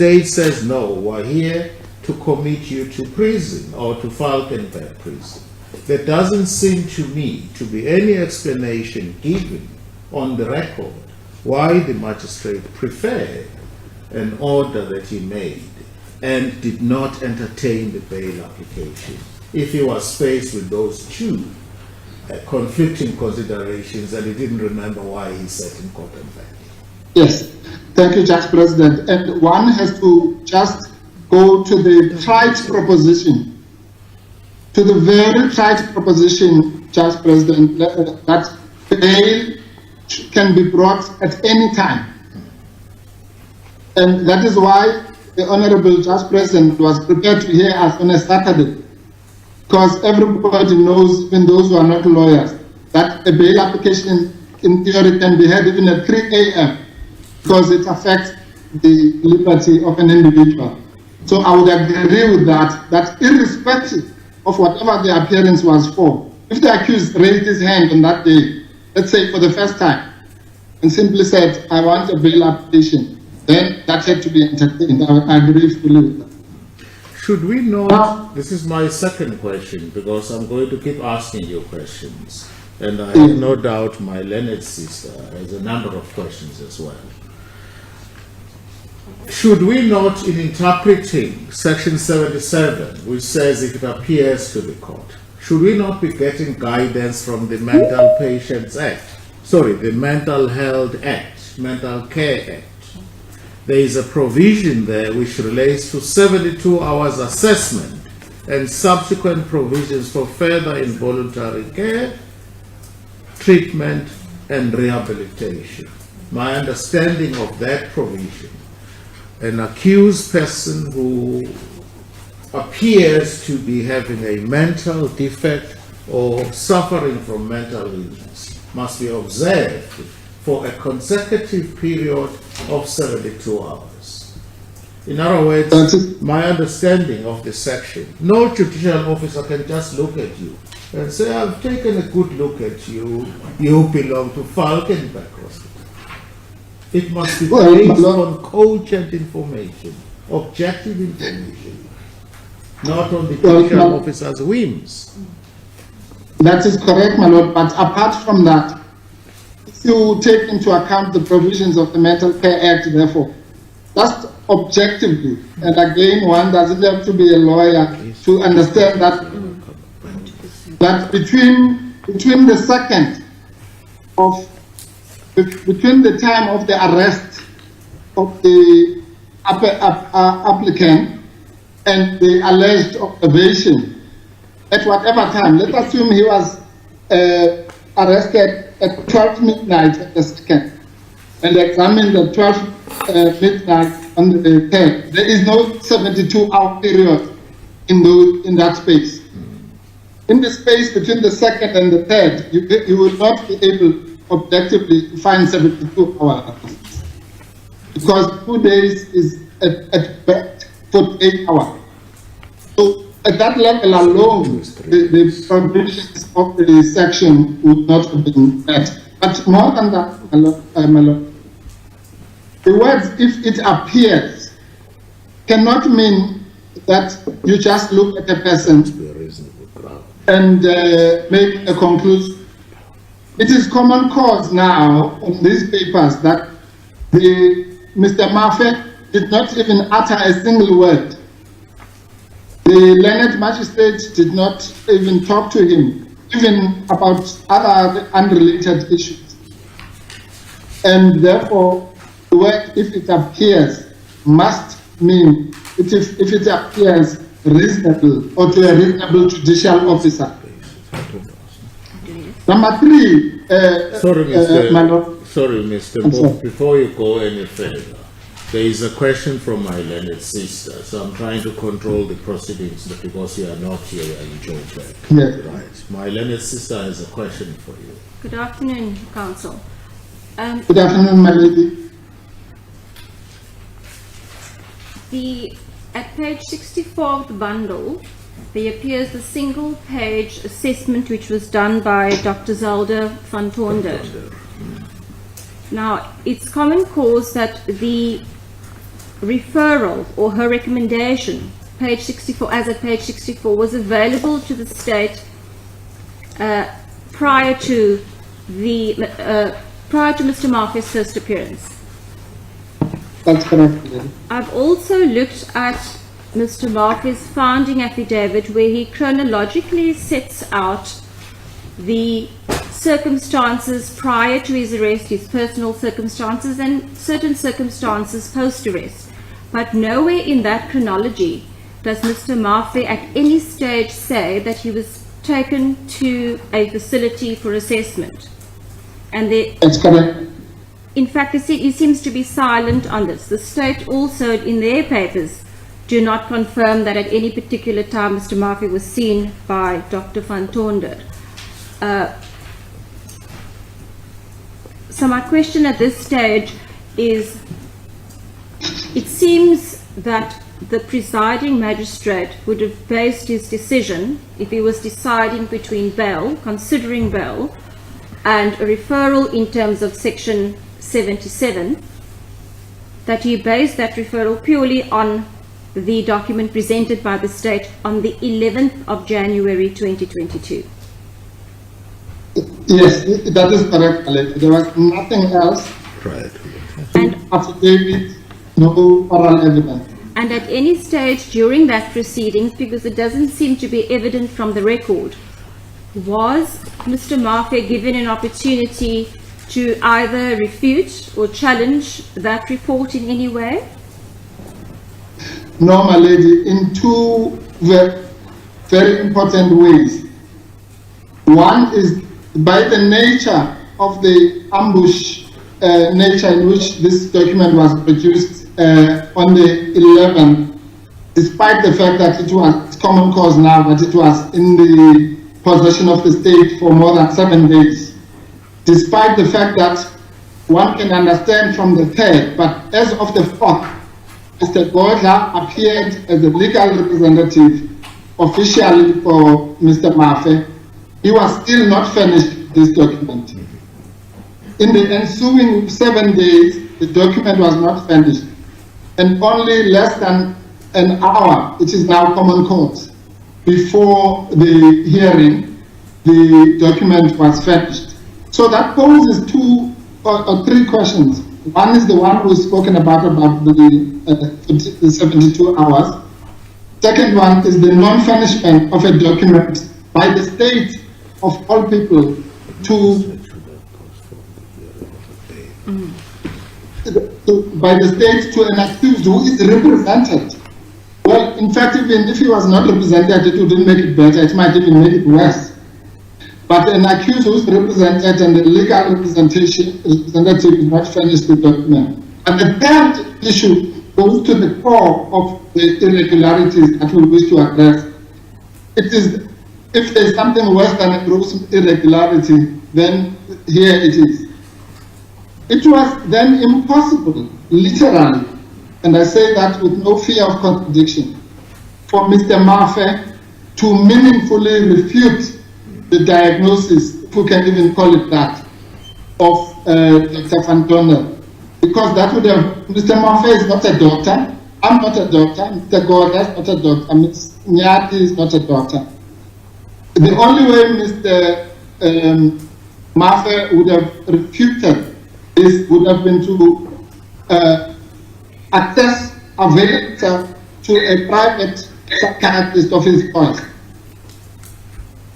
state says, no, we're here to commit you to prison or to Falkenberg prison. There doesn't seem to me to be any explanation given on the record why the magistrate preferred an order that he made and did not entertain the bail application if he was faced with those two conflicting considerations and he didn't remember why he sat in court and fact. Yes, thank you, Judge President. And one has to just go to the trite proposition, to the very trite proposition, Judge President, that bail can be brought at any time. And that is why the Honorable Judge President was prepared to hear us on a Saturday, because everybody knows, even those who are not lawyers, that a bail application in theory can be heard even at 3 a.m. because it affects the liberty of an individual. So I would agree with that, that irrespective of whatever the appearance was for, if the accused raised his hand on that day, let's say for the first time, and simply said, I want a bail application, then that had to be entertained. I agree fully with that. Should we not, this is my second question, because I'm going to keep asking you questions, and I have no doubt my learned sister has a number of questions as well. Should we not, in interpreting Section 77, which says if it appears to the court, should we not be getting guidance from the Mental Patients Act? Sorry, the Mental Health Act, Mental Care Act. There is a provision there which relates to 72 hours assessment and subsequent provisions for further involuntary care, treatment, and rehabilitation. My understanding of that provision, an accused person who appears to be having a mental defect or suffering from mental illness must be observed for a consecutive period of 72 hours. In other words, my understanding of the section, no judicial officer can just look at you and say, I've taken a good look at you, you belong to Falkenberg Hospital. It must be based on cogent information, objective information, not on the judicial officer's whims. That is correct, my lord, but apart from that, if you take into account the provisions of the Mental Care Act, therefore, just objectively, and again, one doesn't have to be a lawyer to understand that between the second of, between the time of the arrest of the applicant and the alleged observation, at whatever time, let's assume he was arrested at 12 midnight at the second and examined at 12 midnight on the 3rd. There is no 72-hour period in that space. In the space between the 2nd and the 3rd, you will not be able objectively to find 72 hours because 2 days is at best 48 hours. So at that level alone, the provisions of the section would not have been met. But more than that, my lord, the words "if it appears" cannot mean that you just look at a person and make a conclusion. It is common cause now on these papers that Mr. Mafe did not even utter a single word. The learned magistrate did not even talk to him, even about other unrelated issues. And therefore, the word "if it appears" must mean if it appears reasonable or to a reasonable judicial officer. Number 3. Sorry, Mr. Before you go any further, there is a question from my learned sister, so I'm trying to control the proceedings because you are not here and Joburg. Yes. Right. My learned sister has a question for you. Good afternoon, Counsel. Good afternoon, my lady. At page 64 of the bundle, there appears the single-page assessment which was done by Dr. Zandile Mafe. Now, it's common cause that the referral or her recommendation, page 64, as at page 64, was available to the state prior to Mr. Mafe's first appearance. That's correct, lady. I've also looked at Mr. Mafe's founding affidavit, where he chronologically sets out the circumstances prior to his arrest, his personal circumstances, and certain circumstances post-arrest. But nowhere in that chronology does Mr. Mafe at any stage say that he was taken to a facility for assessment. And That's correct. in fact, he seems to be silent on this. The state also, in their papers, do not confirm that at any particular time Mr. Mafe was seen by Dr. van Tonder. So my question at this stage is, it seems that the presiding magistrate would have based his decision, if he was deciding between bail, considering bail, and a referral in terms of section 77, that he based that referral purely on the document presented by the state on the 11th of January 2022. Yes, that is correct, Alex. There was nothing else. Right. And Affidavit, no oral evidence. And at any stage during that proceedings, because it doesn't seem to be evident from the record, was Mr. Mafe given an opportunity to either refute or challenge that report in any way? No, my lady, in two very important ways. One is by the nature of the ambush nature in which this document was produced on the 11th, despite the fact that it was common cause now, but it was in the possession of the state for more than 7 days. Despite the fact that one can understand from the third, but as of the 4th, Mr. Godla appeared as a legal representative officially for Mr. Mafe. He was still not finished this document. In the ensuing 7 days, the document was not finished. And only less than an hour, it is now common cause, before the hearing, the document was finished. So that poses two or three questions. One is the one we've spoken about the 72 hours. Second one is the non-finishment of a document by the state of all people by the state to an accused who is represented. Well, in fact, even if he was not represented, it wouldn't make it better, it might even make it worse. But an accused who is represented and the legal representative is not finished the document. And the third issue goes to the core of the irregularities that we wish to address. It is, if there's something worse than a gross irregularity, then here it is. It was then impossible, literally, and I say that with no fear of contradiction, for Mr. Mafe to meaningfully refute the diagnosis, if we can even call it that, of Dr. Van Tonder. Because that would have, Mr. Mafe is not a doctor, I'm not a doctor, Mr. Gorda is not a doctor, Ms. Nyati is not a doctor. The only way Mr. Mafe would have refuted this would have been to avail to a private psychiatrist of his choice.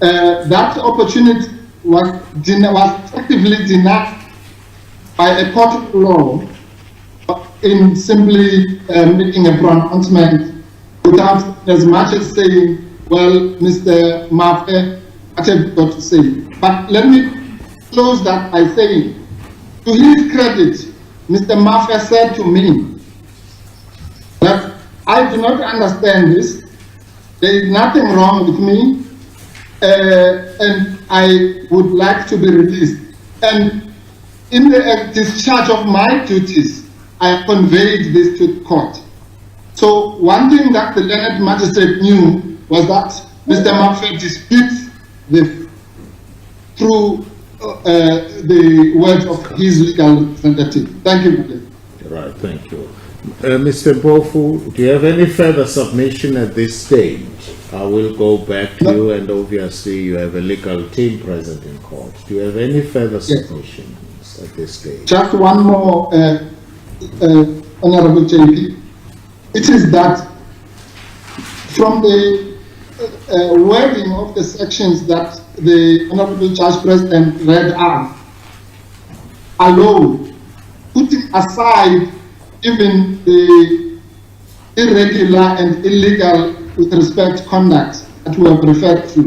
That opportunity was effectively denied by a court of law in simply making a pronouncement without as much as saying, well, Mr. Mafe, what have you got to say? But let me close that by saying, to his credit, Mr. Mafe said to me that I do not understand this, there is nothing wrong with me, and I would like to be released. And in the discharge of my duties, I conveyed this to the court. So one thing that the learned magistrate knew was that Mr. Mafe disputes through the words of his legal representative. Thank you, Madam. Right, thank you. Mr. Mpofu, do you have any further submission at this stage? I will go back to you, and obviously you have a legal team present in court. Do you have any further submissions at this stage? Just one more, Honorable JP. It is that from the wording of the sections that the Honorable Judge President read out alone, putting aside even the irregular and illegal with respect to conduct that we have referred to.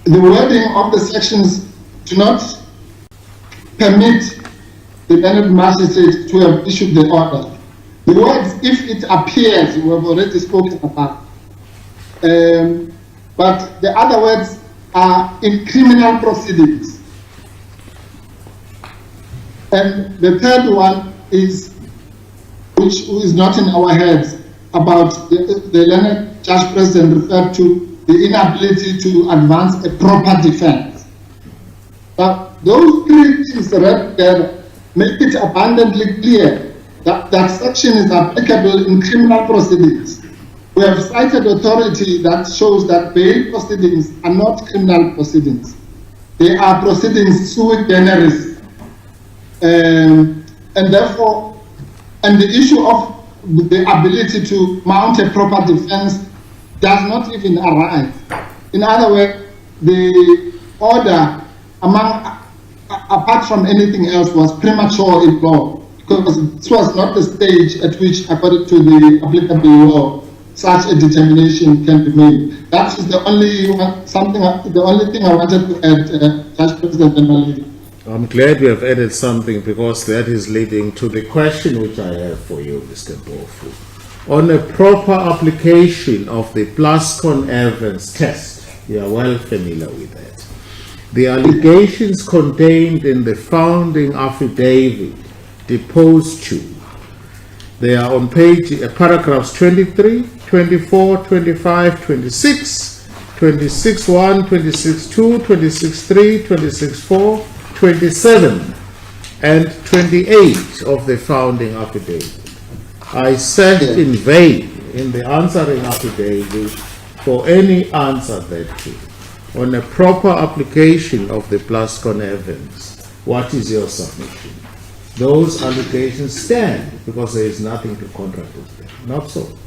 The wording of the sections do not permit the learned magistrate to have issued the order. The words, if it appears, we have already spoken about. But the other words are in criminal proceedings. And the third one is, which is not in our heads, about the learned judge president referred to the inability to advance a proper defense. Now, those three things read together make it abundantly clear that that section is applicable in criminal proceedings. We have cited authority that shows that bail proceedings are not criminal proceedings. They are proceedings sui generis. And therefore, and the issue of the ability to mount a proper defense does not even arise. In other words, the order, apart from anything else, was premature in law, because this was not the stage at which, according to the applicable law, such a determination can be made. That is the only thing I wanted to add, Judge President and my lady. I'm glad you have added something, because that is leading to the question which I have for you, Mr. Mpofu. On a proper application of the Plascon-Evans test, you are well familiar with that. The allegations contained in the founding affidavit deposed to, they are on paragraphs 23, 24, 25, 26, 26.1, 26.2, 26.3, 26.4, 27 and 28 of the founding affidavit. I searched in vain in the answering affidavit for any answer thereto. On a proper application of the Plascon-Evans, what is your submission? Those allegations stand because there is nothing to contradict them. Not so.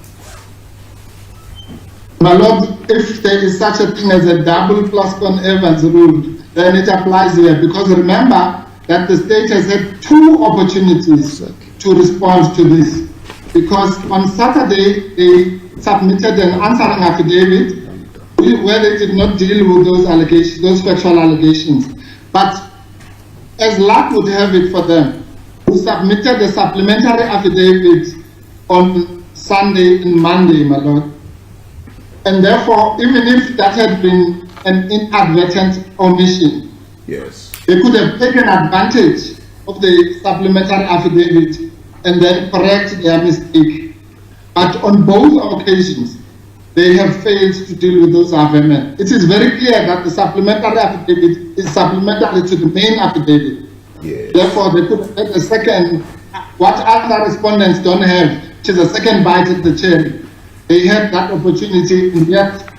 My Lord, if there is such a thing as a double Plascon-Evans rule, then it applies here, because remember that the state has had two opportunities to respond to this. Because on Saturday, they submitted an answering affidavit where they did not deal with those allegations, those factual allegations. But as luck would have it for them, we submitted a supplementary affidavit on Sunday and Monday, my Lord. And therefore, even if that had been an inadvertent omission, yes, they could have taken advantage of the supplementary affidavit and then correct their mistake. But on both occasions, they have failed to deal with those amendments. It is very clear that the supplementary affidavit is supplementary to the main affidavit. yes. Therefore, they could have had a second, what other respondents don't have, which is a second bite at the cherry. They had that opportunity, and yet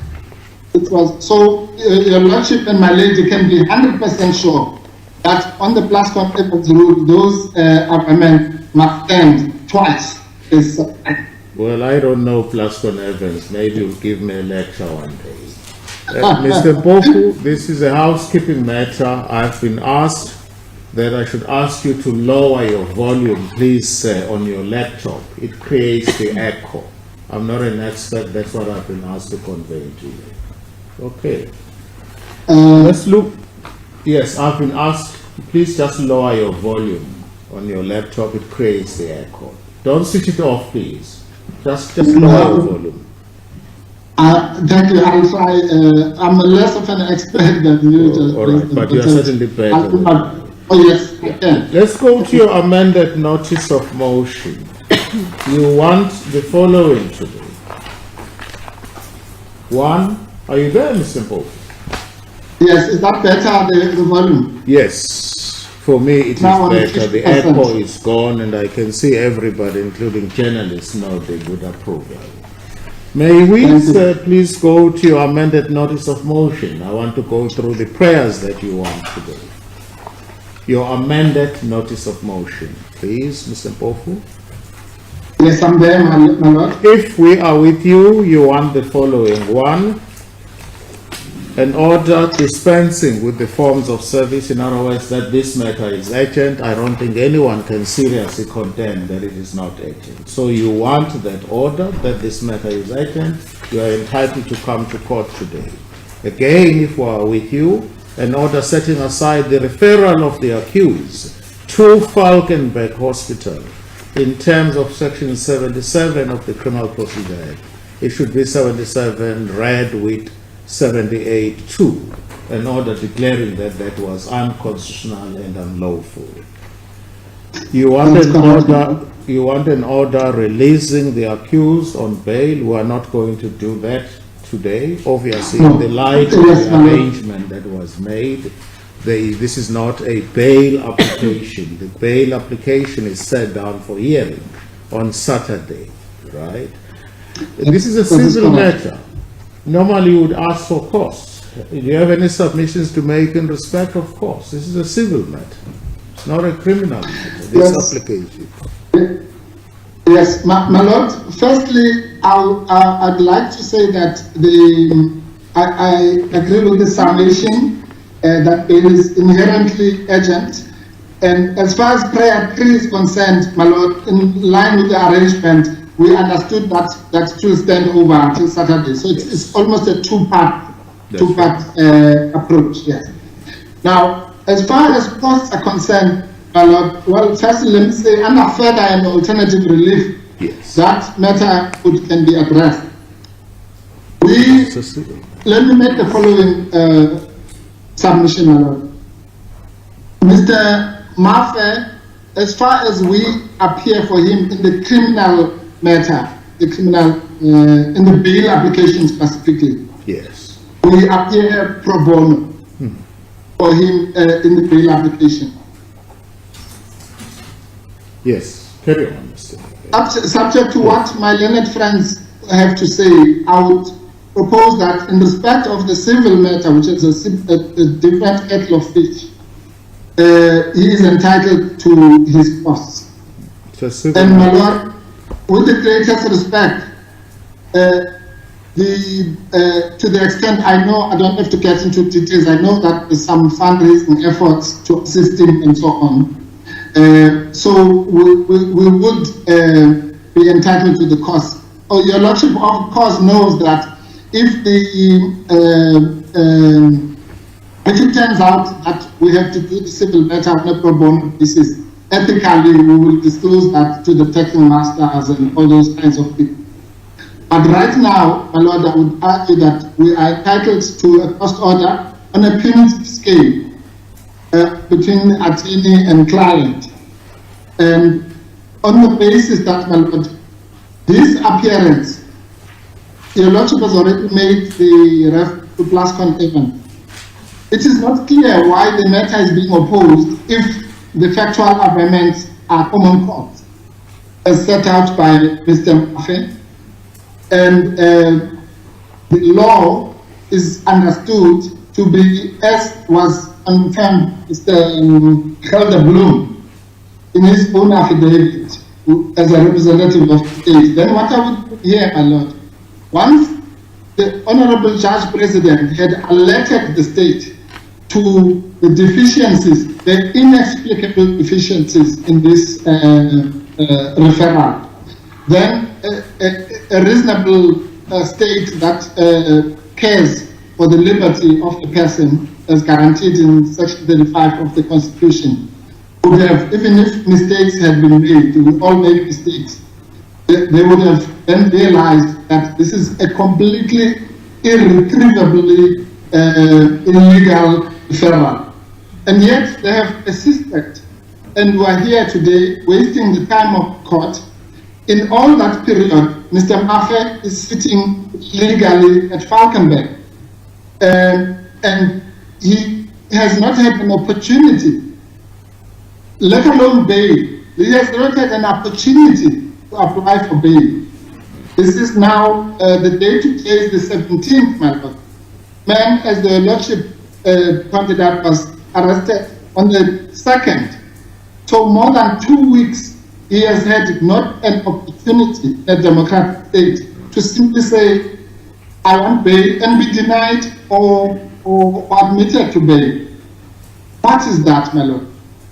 it was so. Your Lordship and my lady can be 100% sure that on the Plascon-Evans rule, those amendments must stand twice. Well, I don't know Plascon-Evans. Maybe you'll give me a lecture one day. Mr. Mpofu, this is a housekeeping matter. I've been asked that I should ask you to lower your volume, please, on your laptop. It creates the echo. I'm not an expert. That's what I've been asked to convey to you. Okay. Let's look. Yes, I've been asked, please just lower your volume on your laptop. It creates the echo. Don't switch it off, please. Just lower your volume. Thank you. I'll try. I'm less of an expert than you. All right, but you are certainly better. Oh, yes, I can. Let's go to your amended notice of motion. You want the following to be. One, are you there, Mr. Mpofu? Yes, is that better, the volume? Yes. For me, it is Now on better. The 50%. echo is gone, and I can see everybody, including journalists, nodding with approval. May we, Thank you. sir, please go to your amended notice of motion? I want to go through the prayers that you want to do. Your amended notice of motion, please, Mr. Mpofu. Yes, I'm there, my lord. If we are with you, you want the following. One, an order dispensing with the forms of service. In other words, that this matter is urgent. I don't think anyone can seriously contend that it is not urgent. So you want that order, that this matter is urgent. You are entitled to come to court today. Again, if we are with you, an order setting aside the referral of the accused to Falkenberg Hospital in terms of Section 77 of the Criminal Procedure Act. It should be 77 read with 78(2), an order declaring that that was unconstitutional and unlawful. You want an order releasing the accused on bail. We are not going to do that today. Obviously, in the light of the arrangement that was made, this is not a bail application. The bail application is set down for hearing on Saturday, right? This is a civil matter. Normally, you would ask for costs. Do you have any submissions to make in respect of costs? This is a civil matter. It's not a criminal matter, this application. Yes, my lord. Firstly, I'd like to say that I agree with the summation that bail is inherently urgent. And as far as prayer 3 is concerned, my lord, in line with the arrangement, we understood that to stand over until Saturday. So it's almost a two-part approach. Yes. Now, as far as costs are concerned, my lord, well, firstly, let me say, under further and alternative relief, yes, that matter can be addressed. Let me make the following submission, my lord. Mr. Mafe, as far as we appear for him in the criminal matter, in the bail application specifically, yes, we appear pro bono for him in the bail application. yes, carry on, Mr. Subject to what my learned friends have to say, I would propose that in respect of the civil matter, which is a different kettle of fish, he is entitled to his costs. And my lord, with the greatest respect, to the extent I know, I don't have to get into details, I know that there's some fundraising efforts to assist him and so on. So we would be entitled to the cost. Oh, your lordship of course knows that if it turns out that we have to do the civil matter on a pro bono basis, ethically we will disclose that to the taxing masters and all those kinds of people. But right now, my lord, I would argue that we are entitled to a cost order on a punitive scale between attorney and client. And on the basis that, my lord, this appearance, your lordship has already made the ref to Plascon event. It is not clear why the matter is being opposed if the factual amendments are common cause, as set out by Mr. Mafe, and the law is understood to be, as was confirmed Mr. Helder Bloom in his own affidavit as a representative of the state. Then what I would hear, my lord, once the Honorable Judge President had alerted the state to the deficiencies, the inexplicable deficiencies in this referral, then a reasonable state that cares for the liberty of the person as guaranteed in Section 35 of the Constitution would have, even if mistakes had been made, we all make mistakes, they would have then realized that this is a completely irretrievably illegal referral. And yet they have persisted, and we are here today wasting the time of court. In all that period, Mr. Mafe is sitting legally at Falkenberg, and he has not had an opportunity let alone bail. He has not had an opportunity to apply for bail. This is now the day today is the 17th, my lord. Man, as the lordship pointed out, was arrested on the 2nd. So more than 2 weeks, he has had not an opportunity in a democratic state to simply say, I want bail, and be denied or admitted to bail. What is that, my lord?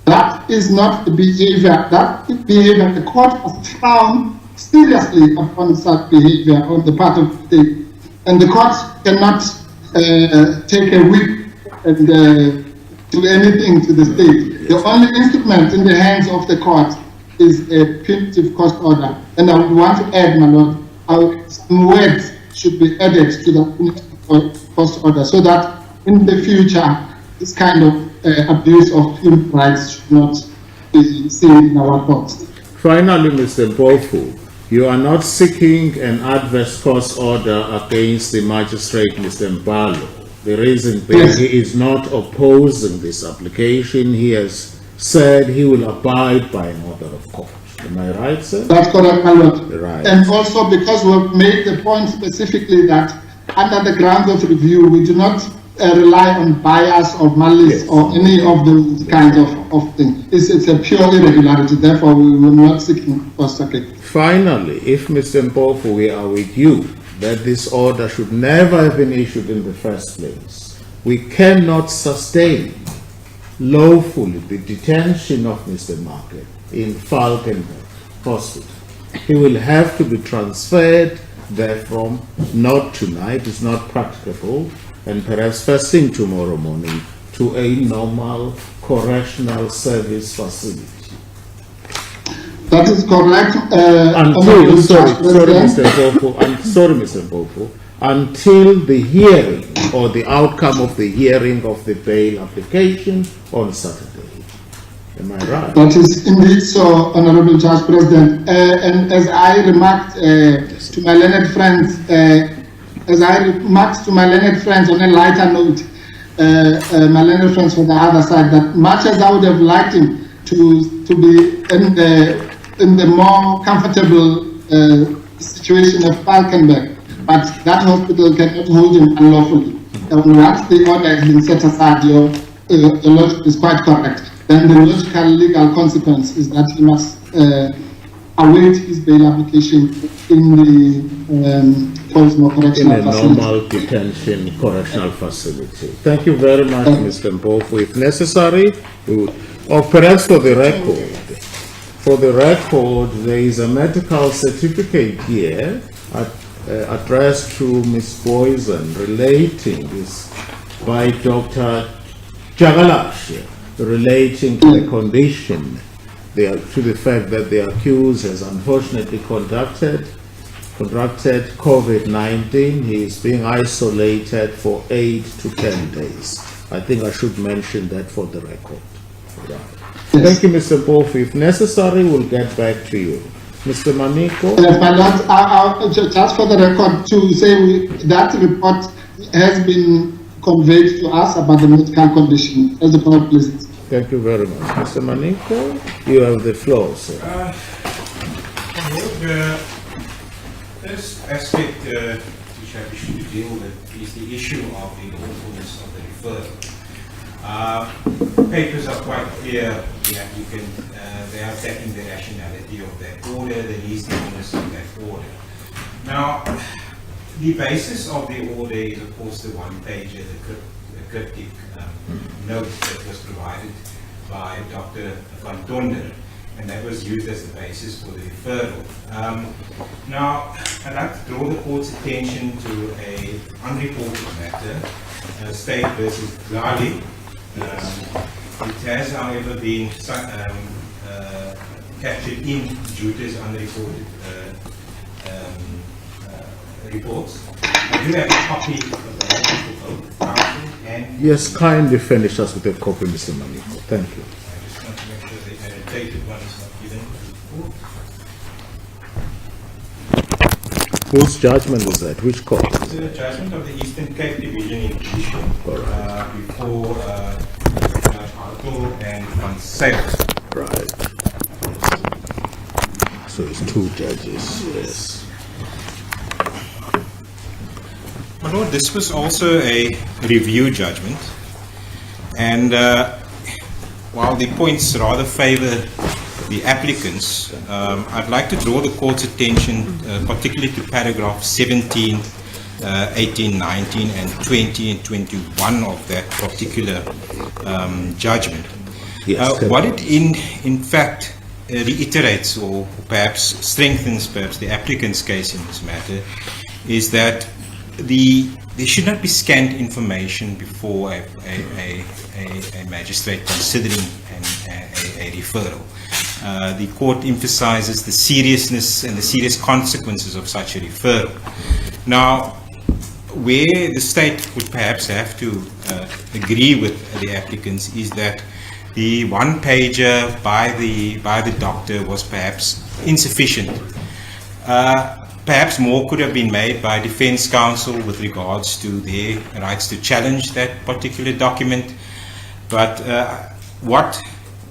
That is not the behavior. That behavior, the court has frowned seriously upon such behavior on the part of the state. And the court cannot take a whip and do anything to the state. The only instrument in the hands of the court is a punitive court order. And I would want to add, my lord, some words should be added to the punitive court order so that in the future, this kind of abuse of human rights should not be seen in our courts. Finally, Mr. Mpofu, you are not seeking an adverse court order against the magistrate, Mr. Mbalo. The reason being, Yes. he is not opposing this application. He has said he will abide by an order of court. Am I right, sir? That's correct, my lord. Right. And also because we've made the point specifically that under the grounds of review, we do not rely on bias or malice Yes. or any of those kinds of things. It's a pure irregularity. Therefore, we will not seeking first circuit. Finally, if Mr. Mpofu, we are with you, that this order should never have been issued in the first place. We cannot sustain lawfully the detention of Mr. Market in Falkenberg Hospital. He will have to be transferred therefrom, not tonight, it's not practicable, and perhaps first thing tomorrow morning to a normal correctional service facility. That is correct. Until, sorry, President. Mr. Mpofu, until the hearing or the outcome of the hearing of the bail application on Saturday. Am I right? That is indeed so, Honorable Judge President. And as I remarked to my learned friends, on a lighter note, my learned friends from the other side, that much as I would have liked him to be in the more comfortable situation of Falkenberg, but that hospital cannot hold him unlawfully. And once the order has been set aside, your logic is quite correct. Then the logical legal consequence is that he must await his bail application in the Portsmouth In Correctional a Facility. normal detention correctional facility. Thank you very much, Mr. Mpofu. If necessary, we would, or perhaps for the record, there is a medical certificate here addressed to Ms. Poison relating this by Dr. Jagalaksha, relating to the condition, to the fact that the accused has unfortunately contracted COVID-19. He is being isolated for 8 to 10 days. I think I should mention that for the record. Right. Thank you, Mr. Mpofu. If necessary, we'll get back to you. Mr. Maniko? My lord, just for the record, to say that report has been conveyed to us about the medical condition as the court pleases. Thank you very much. Mr. Maniko, you have the floor, sir. The first aspect which I wish to deal with is the issue of the lawfulness of the referral. Papers are quite clear that you can, they are attacking the rationality of that order, the reasonableness of that order. Now, the basis of the order is, of course, the one-pager, the cryptic note that was provided by Dr. Van Tonder, and that was used as the basis for the referral. Now, I'd like to draw the court's attention to a unreported matter, State versus Gali. It has, however, been captured in Juta's unreported reports. I do have a copy of the article and Yes, kindly finish us with a copy, Mr. Maniko. Thank you. I just want to make sure the annotated one is not given to the court. Whose judgment was that? Which court? This is a judgment of the Eastern Cape Division in Before Judge Arthur and Van Sales. Right. So it's 2 judges, yes. My Lord, this was also a review judgment, and while the points rather favor the applicants, I'd like to draw the court's attention particularly to paragraph 17, 18, 19, and 20 and 21 of that particular judgment. Yes, What it in fact reiterates or perhaps strengthens perhaps the applicant's case in this matter is that there should not be scant information before a magistrate considering a referral. The court emphasizes the seriousness and the serious consequences of such a referral. Now, where the state would perhaps have to agree with the applicants is that the one-pager by the doctor was perhaps insufficient. Perhaps more could have been made by defense counsel with regards to their rights to challenge that particular document. But what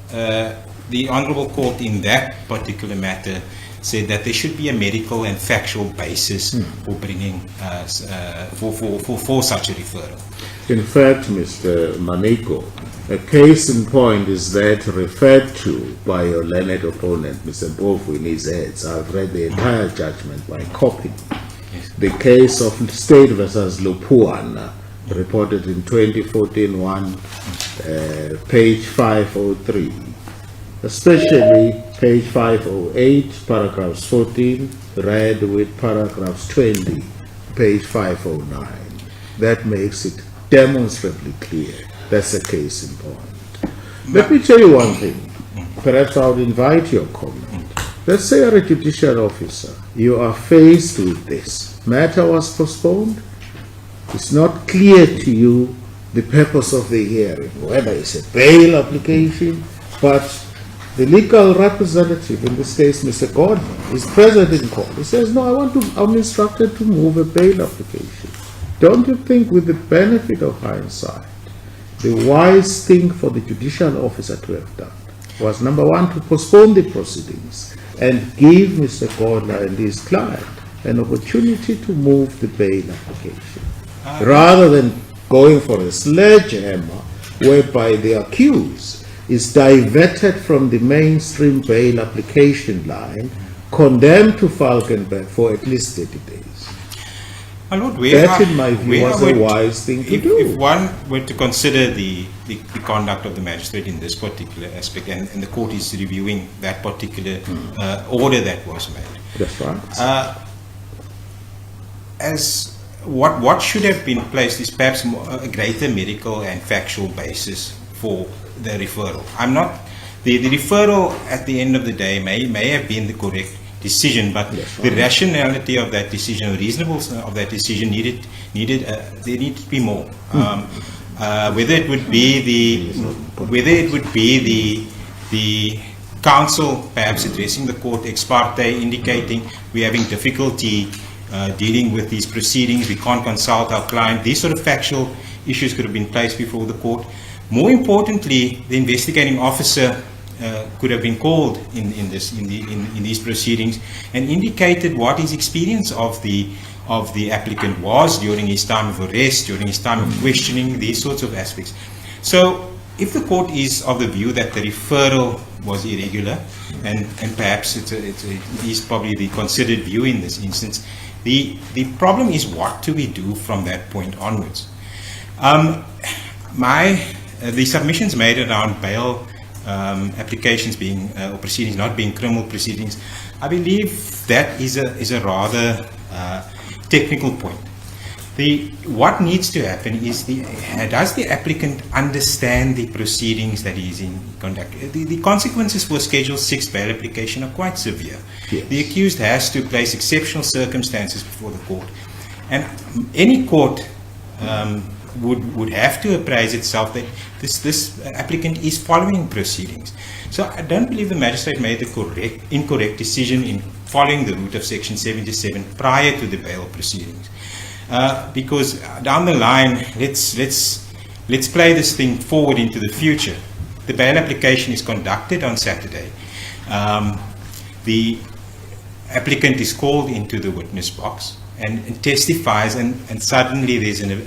the Honourable Court in that particular matter said that there should be a medical and factual basis for bringing for such a referral. In fact, Mr. Maneko, a case in point is that referred to by your learned opponent, Mr. Bovu, in his heads. I've read the entire judgment by copy. Yes. The case of State versus Lupuan, reported in 2014-1, page 503, especially page 508, paragraphs 14, read with paragraphs 20, page 509. That makes it demonstrably clear. That's a case in point. Let me tell you one thing. Perhaps I would invite your comment. Let's say you're a judicial officer. You are faced with this. Matter was postponed. It's not clear to you the purpose of the hearing, whether it's a bail application, but the legal representative, in this case Mr. Gordon, is present in court. He says, no, I'm instructed to move a bail application. Don't you think, with the benefit of hindsight, the wise thing for the judicial officer to have done was, number one, to postpone the proceedings and give Mr. Gordler and his client an opportunity to move the bail application, rather than going for a sledgehammer whereby the accused is diverted from the mainstream bail application line, condemned to Falkenberg for at least 30 days. My Lord, That, in my view, was a wise thing to do. If one were to consider the conduct of the magistrate in this particular aspect, and the court is reviewing that particular order that was made. That's right. As what should have been placed is perhaps a greater medical and factual basis for the referral. The referral at the end of the day may have been the correct decision, but the rationality of that decision, the reasonableness of that decision there needed to be more. Whether it would be the counsel perhaps addressing the court ex parte, indicating we're having difficulty dealing with these proceedings, we can't consult our client. These sort of factual issues could have been placed before the court. More importantly, the investigating officer could have been called in these proceedings and indicated what his experience of the applicant was during his time of arrest, during his time of questioning, these sorts of aspects. So if the court is of the view that the referral was irregular, and perhaps it is probably the considered view in this instance, the problem is, what do we do from that point onwards? The submissions made around bail applications being or proceedings not being criminal proceedings, I believe that is a rather technical point. What needs to happen is does the applicant understand the proceedings that he is in conduct? The consequences for Schedule 6 bail application are quite severe. Yes. The accused has to place exceptional circumstances before the court, and any court would have to appraise itself that this applicant is following proceedings. So I don't believe the magistrate made the incorrect decision in following the route of Section 77 prior to the bail proceedings. Because down the line, let's play this thing forward into the future. The bail application is conducted on Saturday. The applicant is called into the witness box and testifies, and suddenly there's a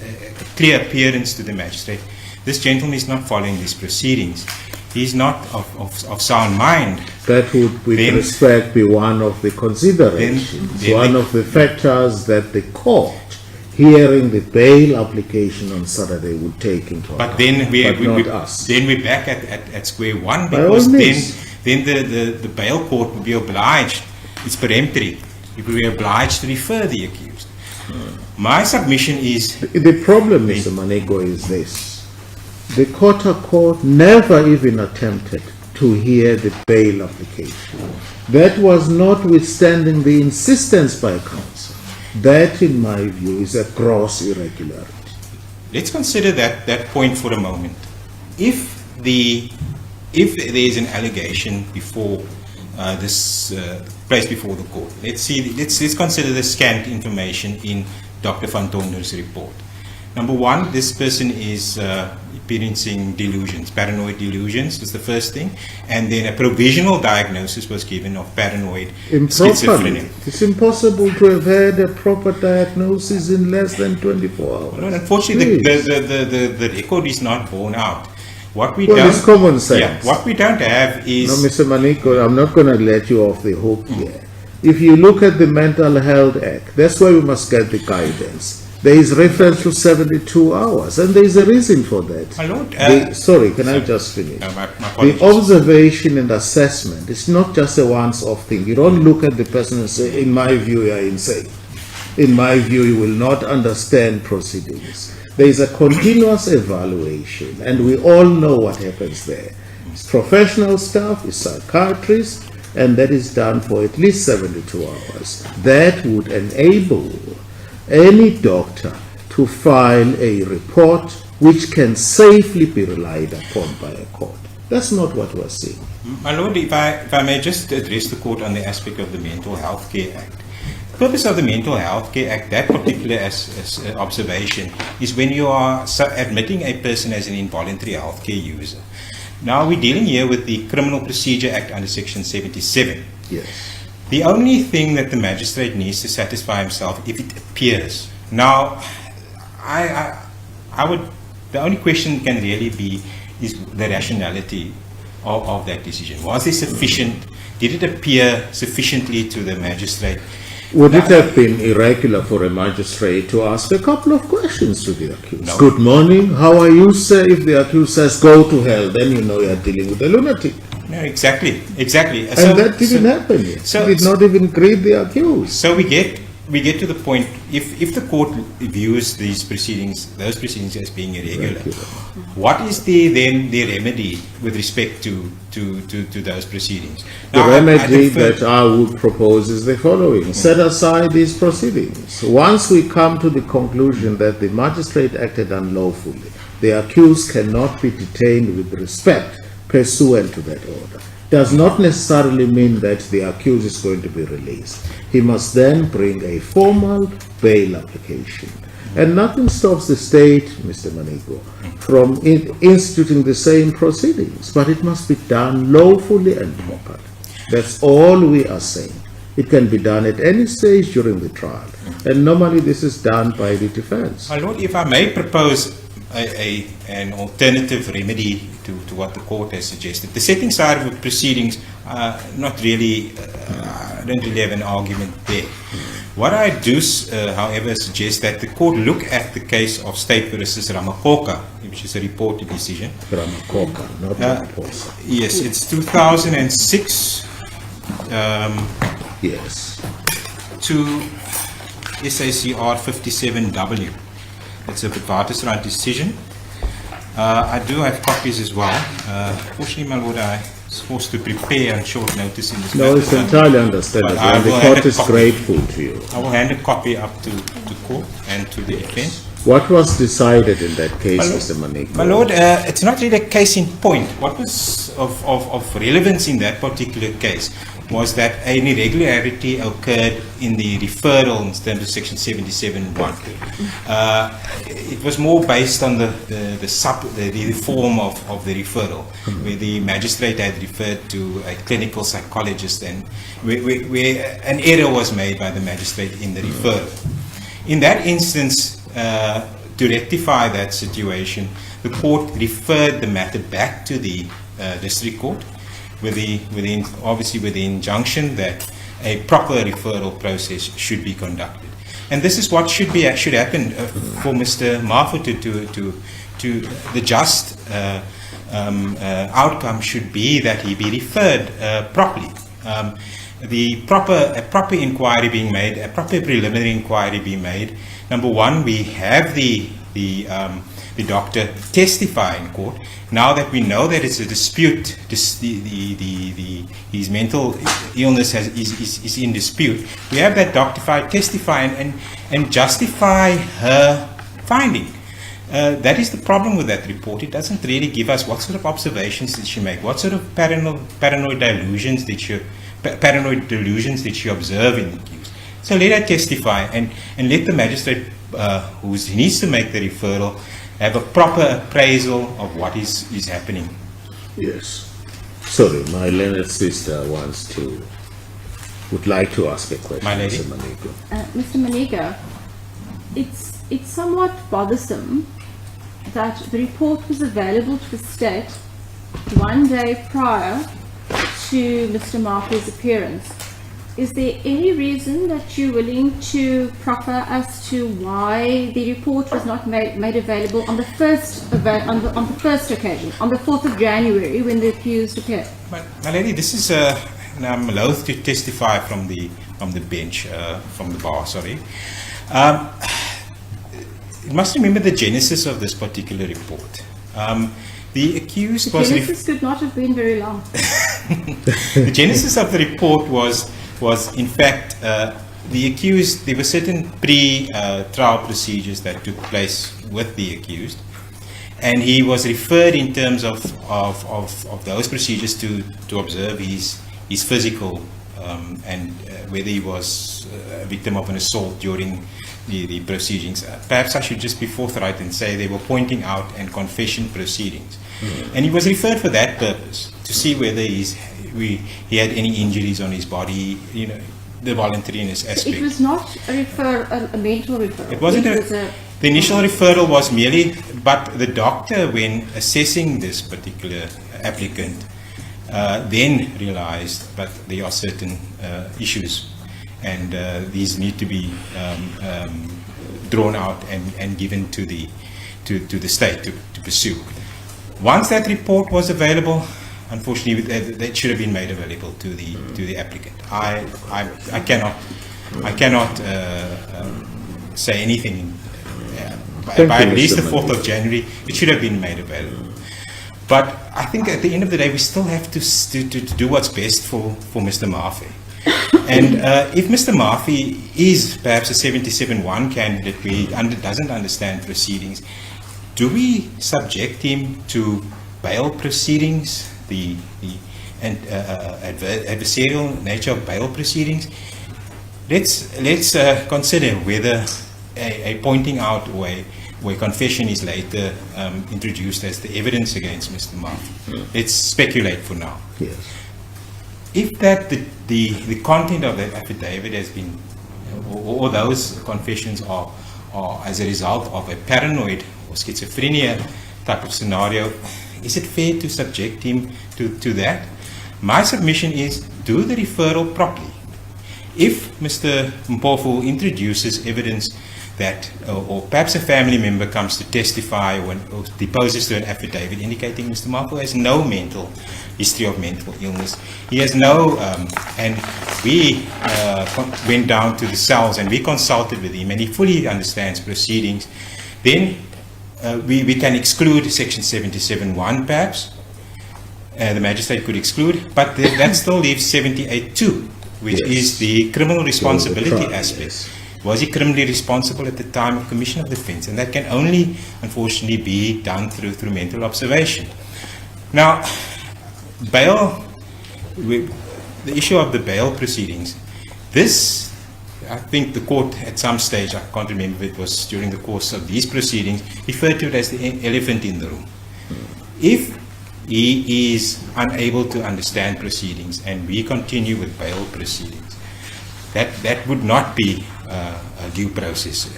clear appearance to the magistrate. This gentleman is not following these proceedings. He's not of sound mind. That would, with Then- respect, be one of the considerations, then one the- of the factors that the court, hearing the bail application on Saturday, would take into account. But then not us. then we're back at square one, By all because means. then the bail court will be obliged. It's peremptory. It will be obliged to refer the accused. My submission is The problem, Mr. Manego, is this. The court never even attempted to hear the bail application. That was notwithstanding the insistence by counsel. That, in my view, is a gross irregularity. let's consider that point for a moment. If there is an allegation before this placed before the court, let's consider the scant information in Dr. Van Tonder's report. Number one, this person is experiencing delusions, paranoid delusions was the first thing, and then a provisional diagnosis was given of paranoid Improperly. schizophrenia. It's impossible to have had a proper diagnosis in less than 24 hours. Well, unfortunately, Please. the record is not borne out. What we Well, don't, it's common sense. Yeah, what we don't have is No, Mr. Maniko, I'm not going to let you off the hook here. If you look at the Mental Health Act, that's where we must get the guidance. There is reference to 72 hours, and there is a reason for that. My lord, Sorry, can I just finish? my The apologies. observation and assessment is not just a once-off thing. You don't look at the person and say, in my view, you are insane. In my view, you will not understand proceedings. There is a continuous evaluation, and we all know what happens there. It's professional staff, it's psychiatrists, and that is done for at least 72 hours. That would enable any doctor to file a report which can safely be relied upon by a court. That's not what we're seeing. My lord, if I may just address the court on the aspect of the Mental Health Care Act. The purpose of the Mental Health Care Act, that particular as observation, is when you are admitting a person as an involuntary healthcare user. Now we're dealing here with the Criminal Procedure Act under Section 77. Yes. The only thing that the magistrate needs to satisfy himself if it appears. Now, the only question can really be is the rationality of that decision. Was there sufficient, did it appear sufficiently to the magistrate? Would it have been irregular for a magistrate to ask a couple of questions to the accused? No. Good morning, how are you, sir? If the accused says, go to hell, then you know you're dealing with a lunatic. No, exactly. And that didn't happen yet. so- He did not even greet the accused. So we get to the point, if the court views those proceedings as being irregular, what is the remedy with respect to those proceedings? The Now, I remedy defer- that I would propose is the following. Set aside these proceedings. Once we come to the conclusion that the magistrate acted unlawfully, the accused cannot be detained with respect pursuant to that order. Does not necessarily mean that the accused is going to be released. He must then bring a formal bail application. And nothing stops the state, Mr. Manigo, from instituting the same proceedings, but it must be done lawfully and properly. That's all we are saying. It can be done at any stage during the trial, and normally this is done by the defense. My lord, if I may propose an alternative remedy to what the court has suggested. The setting aside of the proceedings, not really, I don't really have an argument there. What I do, however, suggest that the court look at the case of State versus Ramakoka, which is a reported decision. Ramakoka, not Ramaphosa. Yes, it's 2006 Yes. to SACR 57W. It's a Waterstrand decision. I do have copies as well. Fortunately, my lord, I was forced to prepare on short notice in this No, matter. it's entirely understandable, But I and the will court hand a is copy. grateful to you. I will hand a copy up to the court and to the defense. What was decided in that case, Mr. Manigo? My lord, it's not really a case in point. What was of relevance in that particular case was that an irregularity occurred in the referral in terms of section 77(1). It was more based on the form of the referral, where the magistrate had referred to a clinical psychologist, and where an error was made by the magistrate in the referral. In that instance, to rectify that situation, the court referred the matter back to the district court, obviously with the injunction that a proper referral process should be conducted. And this is what should happen for Mr. Mafe to the just outcome should be that he be referred properly. A proper inquiry being made, a proper preliminary inquiry being made. Number one, we have the doctor testify in court. Now that we know that it's a dispute, his mental illness is in dispute, we have that doctor testify and justify her finding. That is the problem with that report. It doesn't really give us what sort of observations did she make, what sort of paranoid delusions did she observe in the accused. So let her testify and let the magistrate who needs to make the referral have a proper appraisal of what is happening. Yes. Sorry, my learned sister would like to ask a question. My lady? Mr. Manigo. Mr. Manigo, it's somewhat bothersome that the report was available to the state 1 day prior to Mr. Mafe's appearance. Is there any reason that you're willing to proffer as to why the report was not made available on the first occasion, on the 4th of January, when the accused appeared? My lady, this is and I'm loath to testify from the bench, from the bar. Sorry. You must remember the genesis of this particular report. The accused was... The genesis could not have been very long. The genesis of the report was in fact the accused. There were certain pre-trial procedures that took place with the accused, and he was referred in terms of those procedures to observe his physical and whether he was a victim of an assault during the proceedings. Perhaps I should just be forthright and say they were pointing out and confession proceedings. And he was referred for that purpose, to see whether he had any injuries on his body, the voluntariness aspect. It was not a mental referral. It wasn't the initial referral was merely, but the doctor, when assessing this particular applicant, then realized that there are certain issues, and these need to be drawn out and given to the state to pursue. Once that report was available, unfortunately, that should have been made available to the applicant. I cannot say anything. By at least the 4th of January, it should have been made available. But I think at the end of the day, we still have to do what's best for Mr. Mafe. And if Mr. Mafe is perhaps a 77(1) candidate who doesn't understand proceedings, do we subject him to bail proceedings, the adversarial nature of bail proceedings? Let's consider whether a pointing out where confession is later introduced as the evidence against Mr. Mafe. Let's speculate for now. Yes. If that the content of that affidavit has been, or those confessions are as a result of a paranoid or schizophrenia type of scenario, is it fair to subject him to that? My submission is, do the referral properly. If Mr. Mpofu introduces evidence that, or perhaps a family member comes to testify or deposes to an affidavit indicating Mr. Mafe has no history of mental illness, he has no, and we went down to the cells and we consulted with him and he fully understands proceedings, then we can exclude section 77(1) perhaps. The magistrate could exclude, but that still leaves 78(2), which is the criminal responsibility aspect. Was he criminally responsible at the time of commission of the offence? And that can only, unfortunately, be done through mental observation. Now, bail, the issue of the bail proceedings, this, I think the court at some stage, I can't remember if it was during the course of these proceedings, referred to it as the elephant in the room. If he is unable to understand proceedings and we continue with bail proceedings, that would not be a due process,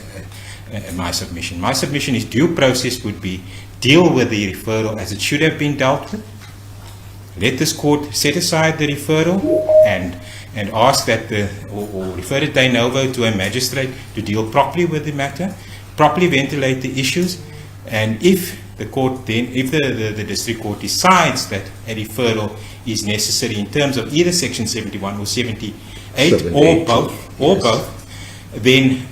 my submission. My submission is due process would be deal with the referral as it should have been dealt with. Let this court set aside the referral and ask that or refer it de novo to a magistrate to deal properly with the matter, properly ventilate the issues, and if the court then, if the district court decides that a referral is necessary in terms of either section 71 or 78 or both, then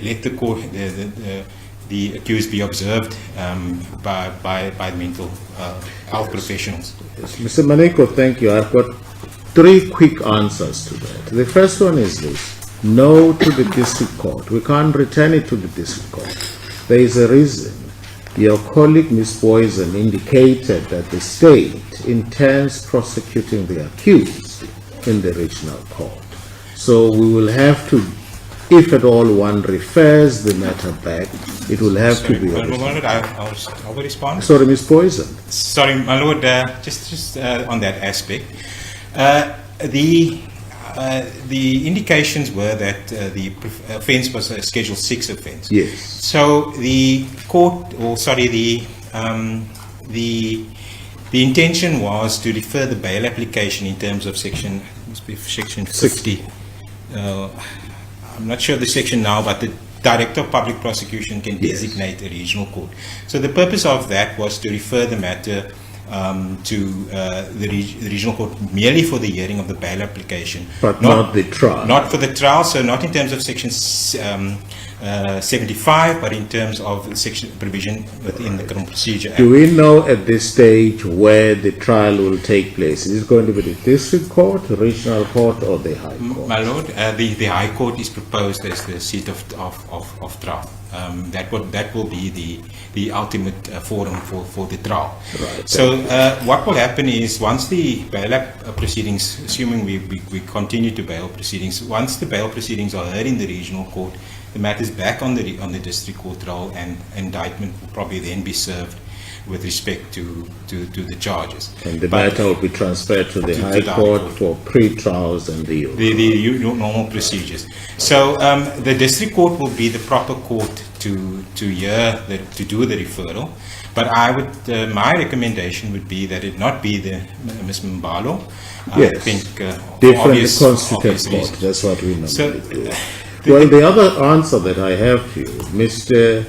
let the court, the accused be observed by mental health professionals. Yes. Mr. Maneko, thank you. I've got 3 quick answers to that. The first one is this: no to the district court. We can't return it to the district court. There is a reason. Your colleague, Ms. Poison, indicated that the state intends prosecuting the accused in the regional court. So we will have to, if at all one refers the matter back, it will have to be. My Lord, I will respond. Sorry, Ms. Poison. Sorry, my Lord, just on that aspect. The indications were that the offence was a Schedule 6 offence. Yes. So the court, or sorry, the intention was to defer the bail application in terms of section 50. I'm not sure the section now, but the Director of Public Prosecution can designate a regional court. So the purpose of that was to refer the matter to the regional court merely for the hearing of the bail application. But not the trial. Not for the trial, so not in terms of section 75, but in terms of the section provision within the Criminal Procedure Act. Do we know at this stage where the trial will take place? Is it going to be the district court, regional court, or the high court? My Lord, the High Court is proposed as the seat of trial. That will be the ultimate forum for the trial. Right. So what will happen is, once the bail proceedings, assuming we continue to bail proceedings, once the bail proceedings are heard in the regional court, the matter is back on the district court roll, and indictment will probably then be served with respect to the charges. And the matter will be transferred to the High Court for pre-trials and the normal procedures. So the district court will be the proper court to do the referral. But I would, my recommendation would be that it not be the Ms. Mbalo. Yes. I think different constituent court. That's what we normally do. Well, the other answer that I have to you, Mr.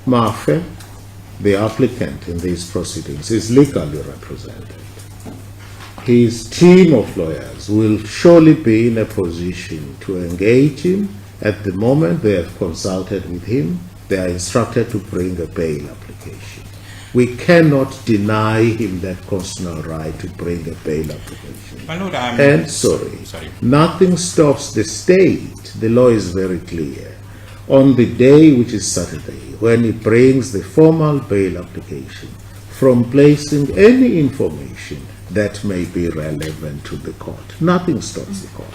Mafe, the applicant in these proceedings, is legally represented. His team of lawyers will surely be in a position to engage him. At the moment they have consulted with him, they are instructed to bring a bail application. We cannot deny him that constitutional right to bring a bail application. My Lord, sorry, nothing stops the state. The law is very clear. On the day, which is Saturday, when he brings the formal bail application, from placing any information that may be relevant to the court. Nothing stops the court.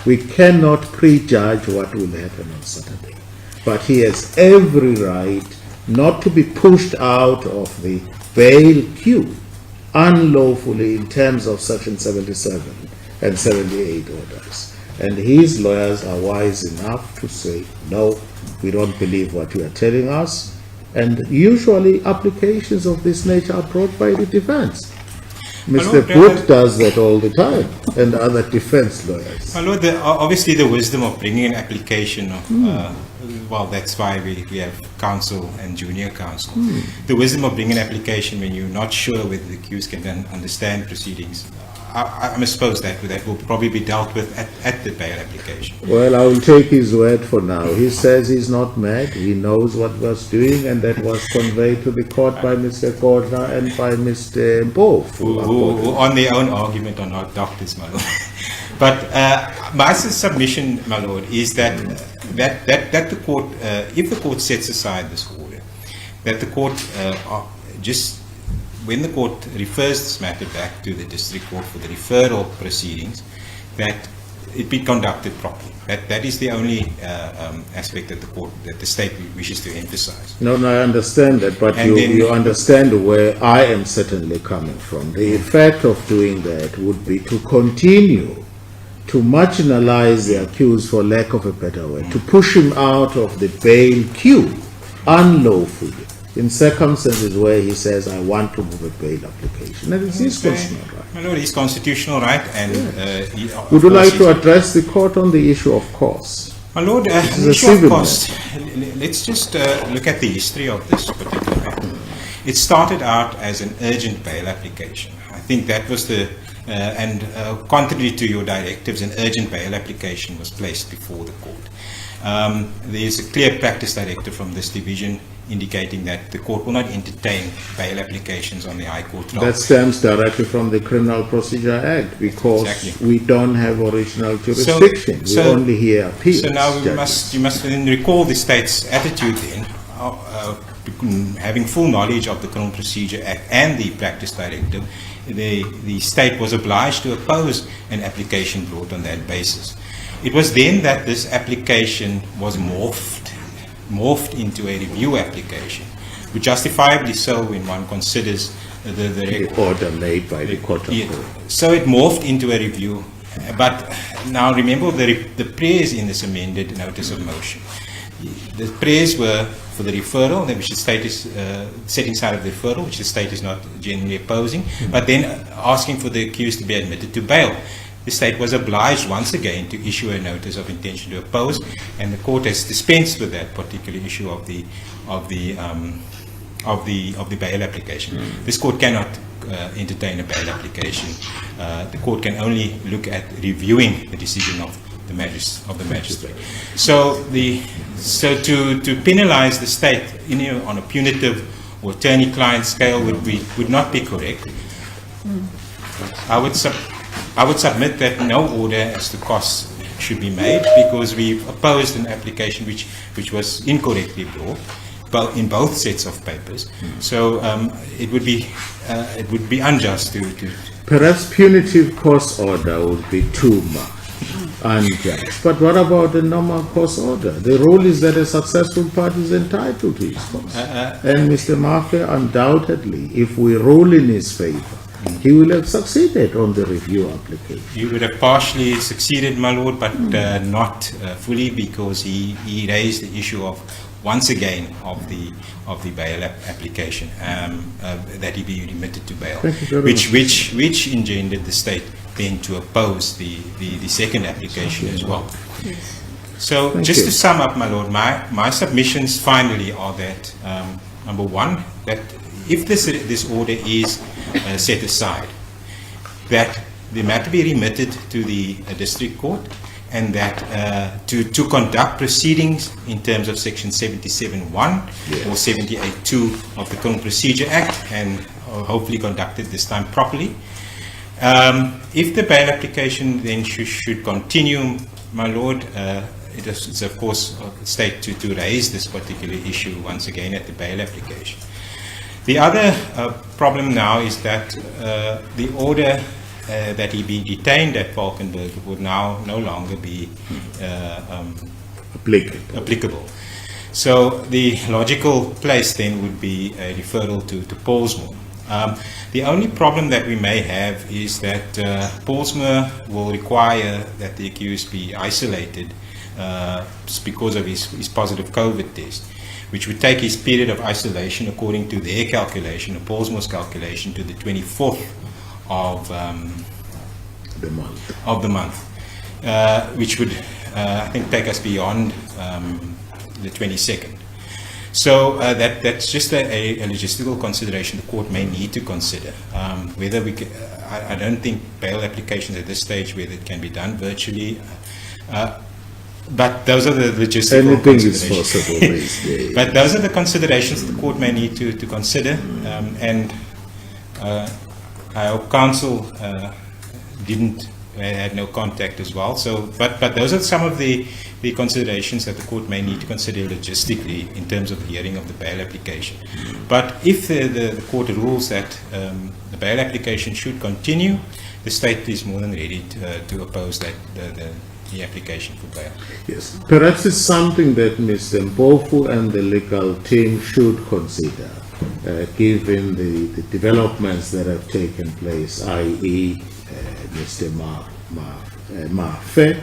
We cannot prejudge what will happen on Saturday. But he has every right not to be pushed out of the bail queue unlawfully in terms of section 77 and 78 orders. And his lawyers are wise enough to say, no, we don't believe what you are telling us. And usually applications of this nature are brought by the defense. Mr. Booth does that all the time, and other defense lawyers. My Lord, obviously the wisdom of bringing an application of, well, that's why we have counsel and junior counsel. The wisdom of bringing an application when you're not sure whether the accused can then understand proceedings, I suppose that will probably be dealt with at the bail application. Well, I will take his word for now. He says he's not mad. He knows what was doing, and that was conveyed to the court by Mr. Gordner and by Mr. Both. Who on their own argument are not doctors, my Lord. But my submission, my Lord, is that the court, if the court sets aside this order, that the court just when the court refers this matter back to the district court for the referral proceedings, that it be conducted properly. That is the only aspect that the state wishes to emphasize. No, I understand that, but And then- you understand where I am certainly coming from. The effect of doing that would be to continue to marginalize the accused, for lack of a better word, to push him out of the bail queue unlawfully in circumstances where he says, I want to move a bail application. And it's his constitutional right. My lord, it's constitutional right, and Would you like to address the court on the issue of cost? My lord, is the a issue of civil cost. Let's just look at the history of this particular matter. It started out as an urgent bail application. I think that was contrary to your directives, an urgent bail application was placed before the court. There's a clear practice directive from this division indicating that the court will not entertain bail applications on the High Court roll. That stems directly from the Criminal Procedure Act, because Exactly. we don't have original jurisdiction. We only hear appeals. So now judges. you must then recall the state's attitude then, having full knowledge of the Criminal Procedure Act and the practice directive. The state was obliged to oppose an application brought on that basis. It was then that this application was morphed into a review application, but justifiably so when one considers The order made by the court of yeah, law. so it morphed into a review. But now remember the prayers in this amended notice of motion. The prayers were for the referral, which the state is setting aside of the referral, which the state is not generally opposing, but then asking for the accused to be admitted to bail. The state was obliged once again to issue a notice of intention to oppose, and the court has dispensed with that particular issue of the bail application. This court cannot entertain a bail application. The court can only look at reviewing the decision of the magistrate. So to penalize the state on a punitive or attorney-client scale would not be correct. I would submit that no order as to costs should be made, because we opposed an application which was incorrectly brought in both sets of papers. So it would be unjust to Perhaps punitive cost order would be too much, unjust. But what about the normal cost order? The rule is that a successful party is entitled to his costs. And Mr. Mafe, undoubtedly, if we rule in his favor, he will have succeeded on the review application. You would have partially succeeded, my lord, but not fully, because he raised the issue of, once again, of the bail application, that he be remitted to bail, which engendered the state then to oppose the second application as well. Yes. So Thank just you. to sum up, my lord, my submissions finally are that, number one, that if this order is set aside, that the matter be remitted to the district court, and that to conduct proceedings in terms of section 77(1) or 78(2) of the Criminal Procedure Act, and hopefully conducted this time properly. If the bail application then should continue, my lord, it's of course the state to raise this particular issue once again at the bail application. The other problem now is that the order that he be detained at Valkenburg would now no longer be applicable. So the logical place then would be a referral to Paulsmoor. The only problem that we may have is that Paulsmoor will require that the accused be isolated because of his positive COVID test, which would take his period of isolation, according to their calculation, Paulsmoor's calculation, to the 24th of the month, which would, I think, take us beyond the 22nd. So that's just a logistical consideration the court may need to consider. Whether we can, I don't think bail applications at this stage, whether it can be done virtually. But those are the logistical Anything is considerations. possible these days. But those are the considerations the court may need to consider, and I hope counsel had no contact as well. So, but those are some of the the considerations that the court may need to consider logistically in terms of the hearing of the bail application. But if the court rules that the bail application should continue, the state is more than ready to oppose that the application for bail. Yes, perhaps it's something that Mr. Mpofu and the legal team should consider, given the developments that have taken place, i.e. Mr. Mafe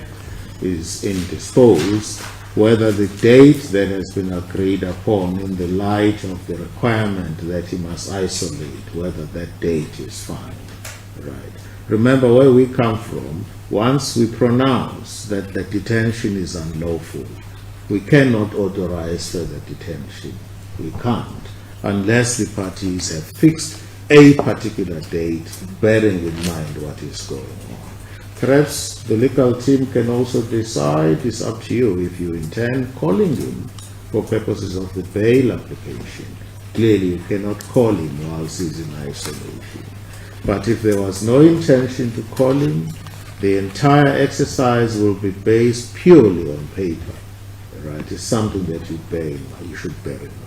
is indisposed, whether the date that has been agreed upon in the light of the requirement that he must isolate, whether that date is fine. Right. Remember where we come from. Once we pronounce that the detention is unlawful, we cannot authorize further detention. We can't, unless the parties have fixed a particular date, bearing in mind what is going on. Perhaps the legal team can also decide, it's up to you, if you intend calling him for purposes of the bail application. Clearly you cannot call him whilst he's in isolation. But if there was no intention to call him, the entire exercise will be based purely on paper. Right? It's something that you should bear in mind.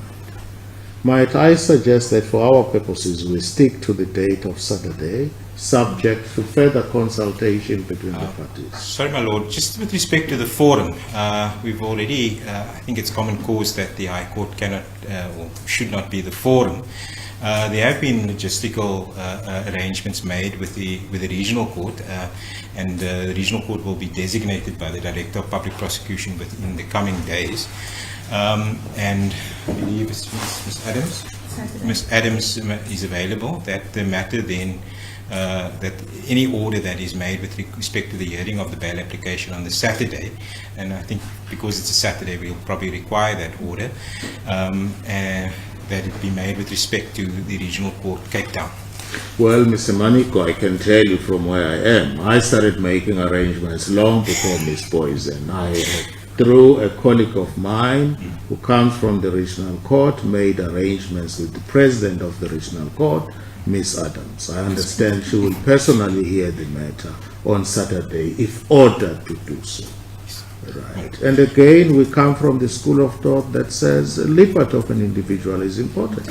Might I suggest that for our purposes we stick to the date of Saturday, subject to further consultation between the parties? Sorry, my lord, just with respect to the forum, we've already, I think it's common cause that the High Court cannot or should not be the forum. There have been logistical arrangements made with the regional court, and the regional court will be designated by the Director of Public Prosecution within the coming days. And I believe it's Ms. Adams is available. That the matter then, that any order that is made with respect to the hearing of the bail application on the Saturday, and I think because it's a Saturday, we'll probably require that order, that it be made with respect to the regional court, Cape Town. Well, Mr. Maniko, I can tell you from where I am. I started making arrangements long before Ms. Poison. Through a colleague of mine who comes from the regional court, made arrangements with the president of the regional court, Ms. Adams. I understand she will personally hear the matter on Saturday if ordered to do so. Right. And again, we come from the school of thought that says the liberty of an individual is important.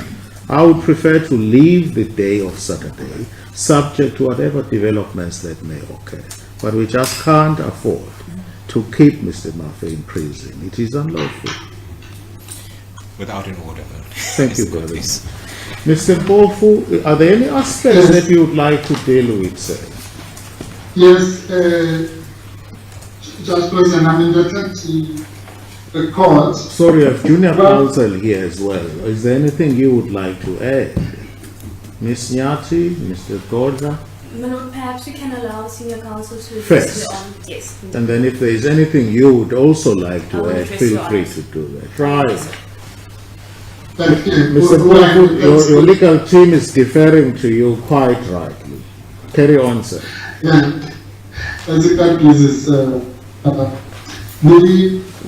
I would prefer to leave the day of Saturday subject to whatever developments that may occur. But we just can't afford to keep Mr. Mafe in prison. It is unlawful. Without an order. Thank you very much. Mr. Mpofu, are there any aspects that you would like to deal with, sir? Yes, Judge President, I'm indebted to the court. Sorry, I have junior counsel here as well. Is there anything you would like to add? Ms. Nyati, Mr. Gorda? Manoj, perhaps we can allow senior counsel to First. address you on. Yes. And then if there is anything you would also like to I will add, address feel you free on to it. do that. Right. Thank you. Mr. Mpofu, your legal team is deferring to you quite rightly. Carry on, sir. Yeah, as it that pleases,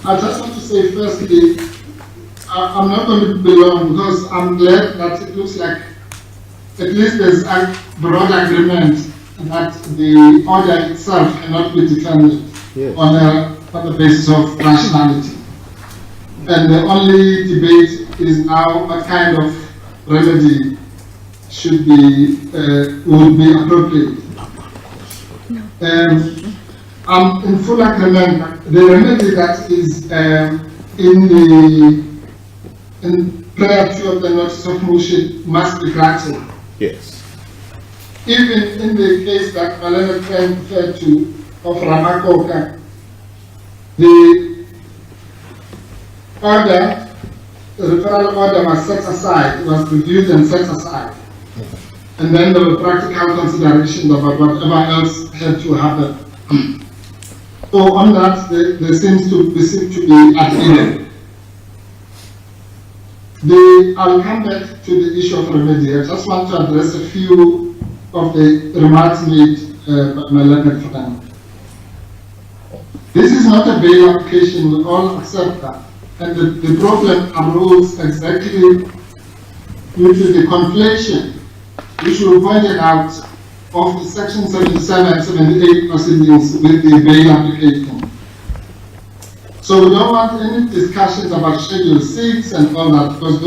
I just want to say firstly, I'm not going to be long because I'm glad that it looks like at least there's a broad agreement that the order itself cannot be defended on the basis of rationality. And the only debate is now what kind of remedy should be, would be appropriate. I'm in full agreement. The remedy that is prior to the notice of motion must be granted. Yes. Even in the case that Malena Klein referred to of Ramakoka, the order, the referral order was set aside, was reviewed and set aside. And then there were practical considerations about whatever else had to happen. So on that, there seems to be agreement. I'll come back to the issue of remedy. I just want to address a few of the remarks made by my learned friend. This is not a bail application, we all accept that. And the problem arose exactly due to the conflation, which we pointed out, of the section 77 and 78 proceedings with the bail application. So we don't want any discussions about Schedule 6 and all that, because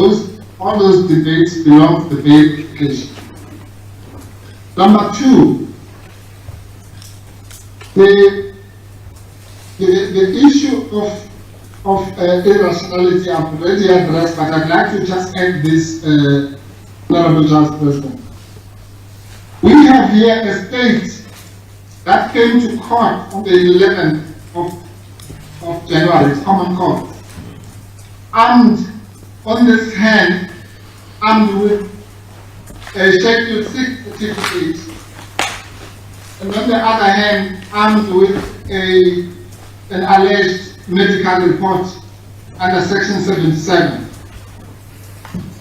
all those debates belong to the bail application. Number 2, the issue of irrationality I've already addressed, but I'd like to just add this, Honorable Judge President. We have here a state that came to court on the 11th of January, it's common court, armed on this hand, armed with a Schedule 6 certificate, and on the other hand, armed with an alleged medical report under Section 77.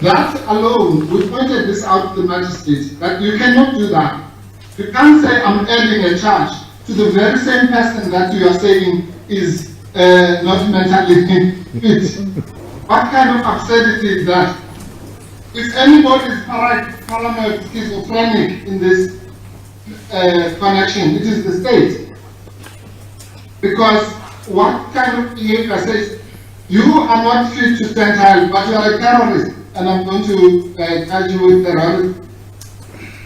That alone, we pointed this out to the magistrate, that you cannot do that. You can't say I'm adding a charge to the very same person that you are saying is not mentally fit. What kind of absurdity is that? If anybody is paranoid, schizophrenic in this connection, it is the state. Because what kind of behavior says, you are not fit to stand trial, but you are a terrorist, and I'm going to charge you with terrorism?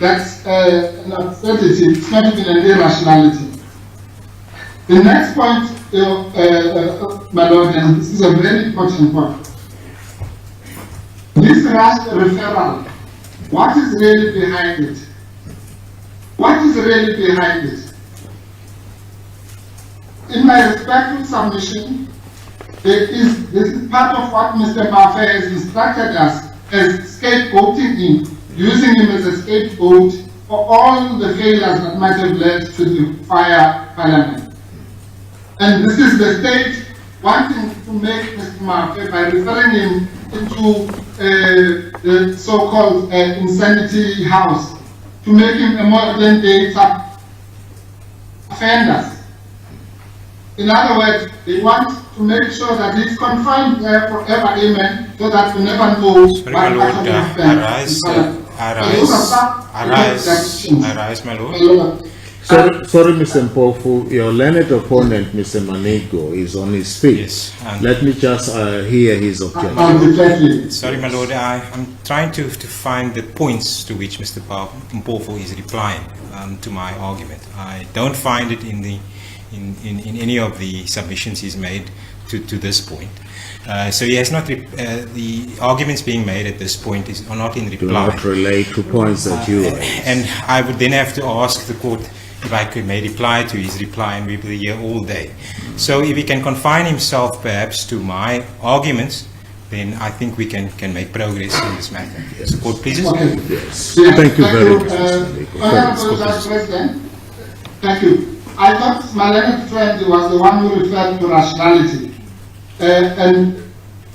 That's an absurdity, it's not even an irrationality. The next point, my Lord, and this is a very important point. This rushed referral, what is really behind it? What is really behind it? In my respectful submission, this is part of what Mr. Mafe has instructed us as scapegoating him, using him as a scapegoat for all the failures that might have led to the fire parliament. And this is the state wanting to make Mr. Mafe, by referring him into the so-called insanity house, to make him a modern day offender. In other words, they want to make sure that he's confined there forever, amen, so that we never know what actually happens. Arise, my Lord. Sorry, Mr. Mpofu, your learned opponent, Mr. Manigo, is on his feet. Yes. Let me just hear his objection. Sorry, my Lord, I'm trying to find the points to which Mr. Mpofu is replying to my argument. I don't find it in any of the submissions he's made to this point. So he has not, the arguments being made at this point are not in reply. Do not relate to points that you raised. And I would then have to ask the court if I may reply to his reply, and we will be here all day. So if he can confine himself perhaps to my arguments, then I think we can make progress in this matter. Yes. Court, please. Okay. Yes. Thank you very much, Mr. Honorable Judge President, thank you. I thought my learned friend was the one who referred to rationality. And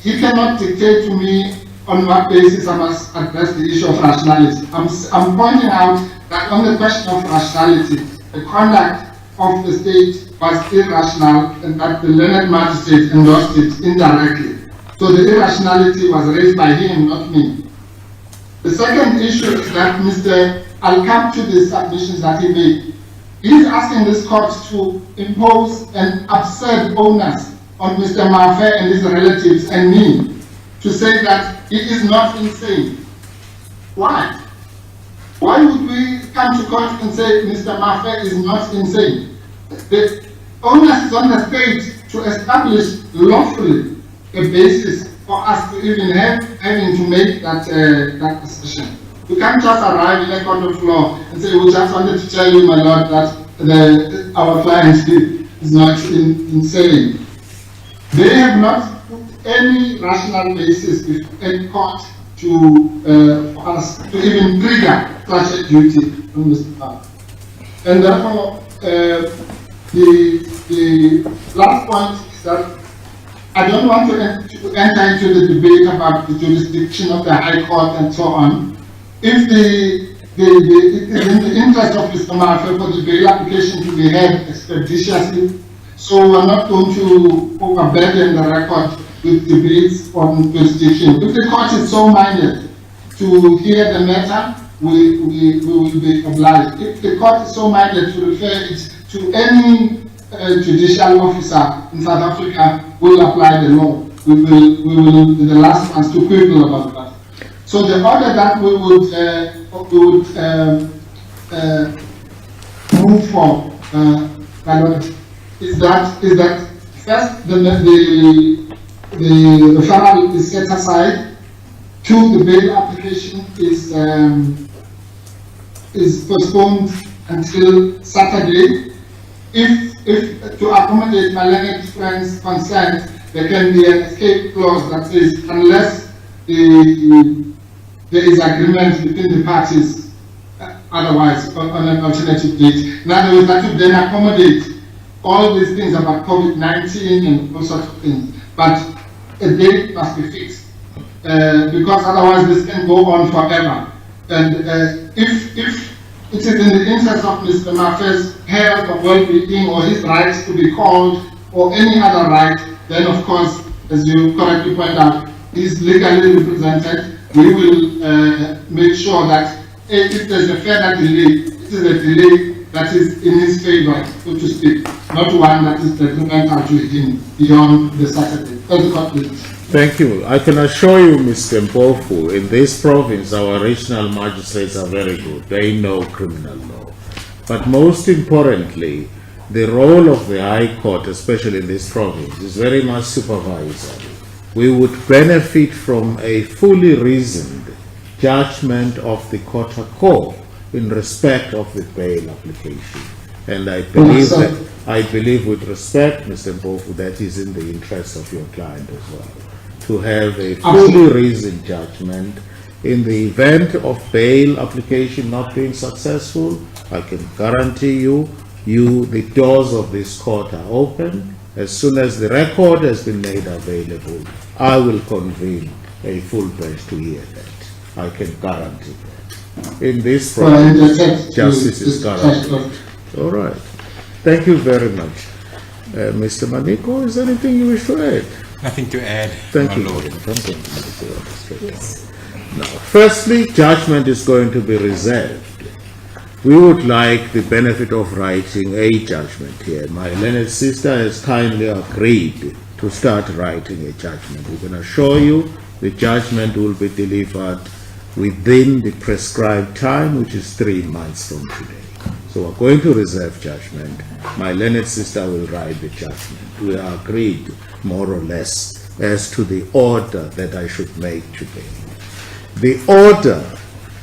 he cannot dictate to me on what basis I must address the issue of rationality. I'm pointing out that on the question of rationality, the conduct of the state was irrational, and that the learned magistrate endorsed it indirectly. So the irrationality was raised by him, not me. The second issue is that I'll come to the submissions that he made. He's asking this court to impose an absurd onus on Mr. Mafe and his relatives and me to say that he is not insane. Why? Why would we come to court and say Mr. Mafe is not insane? The onus is on the state to establish lawfully a basis for us to even having to make that decision. We can't just arrive in a court of law and say, we just wanted to tell you, my Lord, that our client is not insane. They have not put any rational basis in court for us to even trigger such a duty on Mr. Park. And therefore, the last point is that I don't want to enter into the debate about the jurisdiction of the High Court and so on. If it is in the interest of Mr. Mafe for the bail application to be heard expeditiously, so we're not going to overburden the record with debates on jurisdiction. If the court is so minded to hear the matter, we will be obliged. If the court is so minded to refer it to any judicial officer in South Africa will apply the law. We will be the last ones to quibble about that. So the order that we would move for is that first the referral is set aside. Two, the bail application is postponed until Saturday. If to accommodate my learned friend's consent, there can be an escape clause that says unless there is agreement between the parties, otherwise on an alternative date. In other words, that would then accommodate all these things about COVID-19 and all sorts of things. But a date must be fixed because otherwise this can go on forever. And if it is in the interest of Mr. Mafe's health or well-being or his rights to be called or any other right, then of course, as you correctly point out, he is legally represented. We will make sure that if there's a further delay, it is a delay that is in his favor, so to speak, not one that is detrimental to him beyond the Saturday. Thank you. I can assure you, Mr. Mpofu, in this province, our regional magistrates are very good. They know criminal law. But most importantly, the role of the High Court, especially in this province, is very much supervisory. We would benefit from a fully reasoned judgment of the court in respect of the bail application. And I believe with respect, Mr. Mpofu, that is in the interest of your client as well, to have a fully reasoned judgment. In the event of bail application not being successful, I can guarantee you, the doors of this court are open. As soon as the record has been made available, I will convene a full bench to hear that. I can guarantee that. In this process, justice is guaranteed. All right. Thank you very much. Mr. Maniko, is there anything you wish to add? Nothing to add, Thank my you. lord. Yes. Now, firstly, judgment is going to be reserved. We would like the benefit of writing a judgment here. My learned sister has kindly agreed to start writing a judgment. We can assure you the judgment will be delivered within the prescribed time, which is 3 months from today. So we're going to reserve judgment. My learned sister will write the judgment. We are agreed, more or less, as to the order that I should make today. The order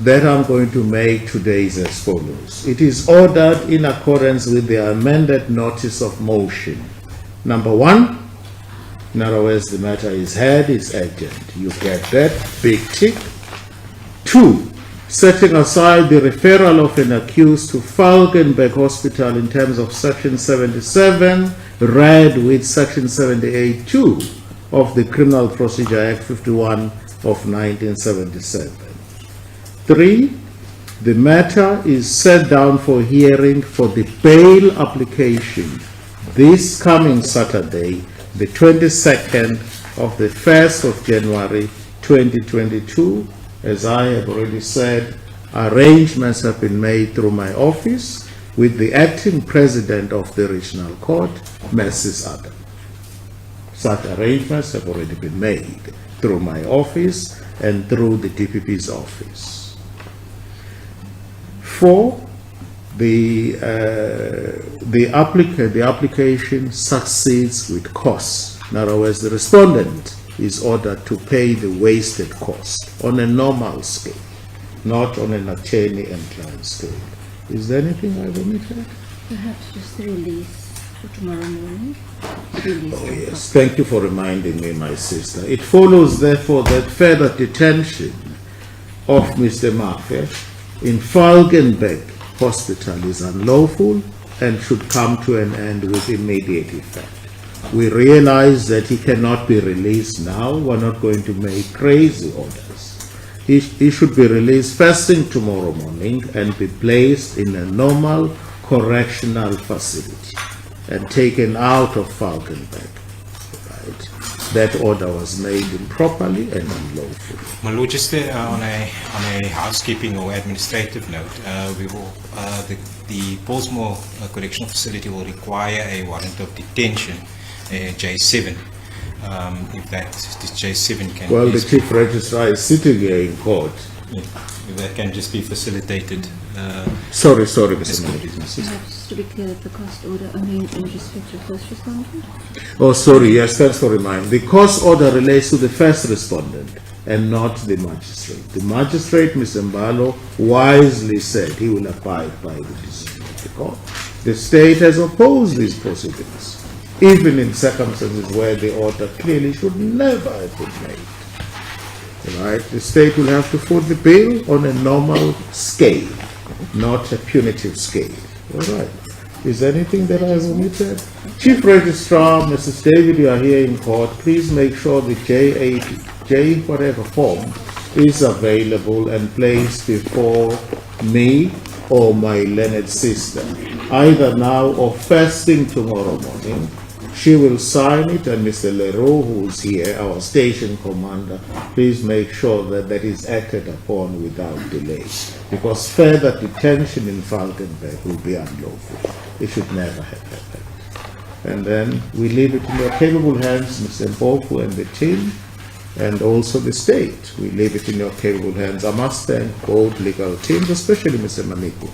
that I'm going to make today is as follows. It is ordered in accordance with the amended notice of motion. Number 1, in other words, the matter is heard, it's urgent. You get that, big tick. 2, setting aside the referral of an accused to Falkenberg Hospital in terms of Section 77, read with Section 78(2) of the Criminal Procedure Act 51 of 1977. 3, the matter is set down for hearing for the bail application this coming Saturday, the 22nd of the 1st of January 2022. As I have already said, arrangements have been made through my office with the acting president of the regional court, Mrs. Adam. Such arrangements have already been made through my office and through the DPP's office. 4, the application succeeds with costs. In other words, the respondent is ordered to pay the wasted cost on a normal scale, not on an attorney and client scale. Is there anything I've omitted? Perhaps just the release for tomorrow morning. Oh yes, thank you for reminding me, my sister. It follows, therefore, that further detention of Mr. Mafe in Falkenberg Hospital is unlawful and should come to an end with immediate effect. We realize that he cannot be released now. We're not going to make crazy orders. He should be released first thing tomorrow morning and be placed in a normal correctional facility and taken out of Falkenberg. Right. that order was made improperly and unlawfully. My Lord, just on a housekeeping or administrative note, we will the Portsmouth Correctional Facility will require a warrant of detention, J7. If that this J7 can. Well, the Chief Registrar is sitting here in court. If that can just be facilitated. Sorry, Mr. Manager. Just to be clear, that the cost order only in respect to first respondent? Oh, sorry, yes, thanks for reminding. The cost order relates to the first respondent and not the magistrate. The magistrate, Mr. Mbalo, wisely said he will abide by the decision of the court. The state has opposed these proceedings, even in circumstances where the order clearly should never have been made. Right? The state will have to foot the bill on a normal scale, not a punitive scale. All right. Is there anything that I have omitted? Chief Registrar, Mrs. David, you are here in court. Please make sure the J whatever form is available and placed before me or my learned sister, either now or first thing tomorrow morning. She will sign it, and Mr. Leroux, who is here, our station commander, please make sure that that is acted upon without delay, because further detention in Falkenberg will be unlawful. It should never have happened. And then we leave it in your capable hands, Mr. Mpofu and the team, and also the state. We leave it in your capable hands. I must thank both legal teams, especially Mr. Maniku.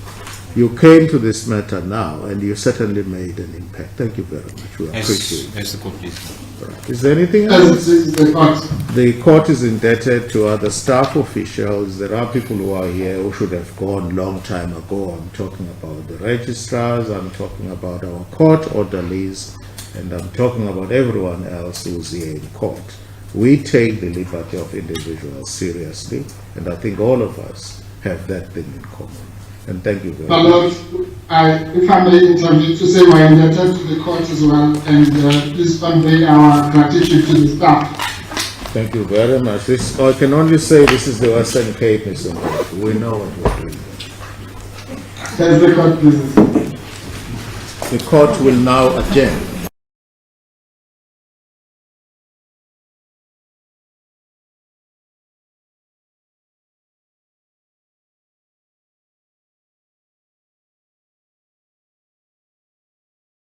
You came to this matter now, and you certainly made an impact. Thank you very much. We appreciate it. As the court please. Right. Is there anything else? The court is indebted to other staff officials. There are people who are here who should have gone long time ago. I'm talking about the registrars, I'm talking about our court orderlies, and I'm talking about everyone else who's here in court. We take the liberty of individuals seriously, and I think all of us have that thing in common. And thank you very much. My Lord, if I may intervene to say we're indebted to the court as well, and please convey our gratitude to the staff. Thank you very much. I can only say this is the Western Cape, Mr. Mpofu. We know what we're doing. There's the court, please. The court will now adjourn.